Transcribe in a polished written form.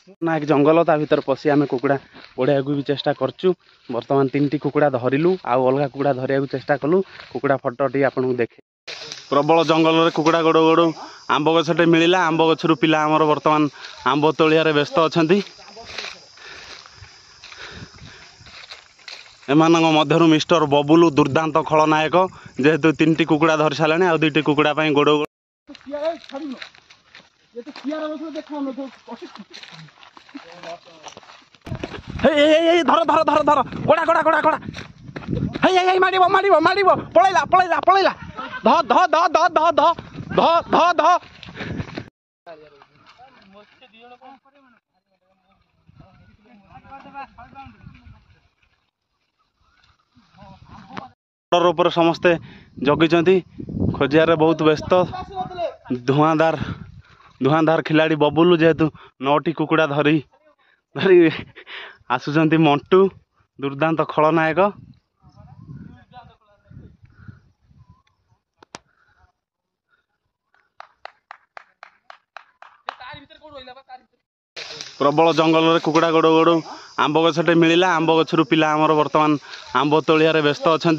ना एक जंगल ता भर पशि आम कुकुड़ा ओढ़िया भी चेष्टा करचु। बर्तमान 3टी कुकुड़ा धरिलु आउ अलग कुकुड़ा धरिया चेष्टा कलु। कुकुड़ा फटोटी आपको देखे प्रबल जंगल में कुकुड़ा गोड़ गोड़ आंब गछटे मिलला। आंब गछरू पिला आमर बर्तमान आंब तोलिया व्यस्त अच्छा। एमानक मध्यरु मिस्टर बबुलु दुर्दांत खलनायक जेहेतु 3टी कुकुड़ा धरी सारे आ 2टी कुकुड़ा गोड़ गोड़ धर धर धर धर कोड़ा कोड़ा कोड़ा कोड़ा हे मारिबो मारिबो मारिबो पळैला पळैला पळैला ध ध ध ध ध ध ध ध ध ऊपर समस्ते जगिचंती खोजियारे बहुत व्यस्त। धुआंधार खिलाड़ी बबुलु जेहेतु 9टी कुकुड़ा धरी धरी आसुचंती मंटू दुर्दांत खलनायक। प्रबल जंगल में कुकुड़ा गोड़ गोड़ आंब गछटे मिलला। आंब गछरू पिला आमर बर्तमान आंब तोलिया व्यस्त अच्छा।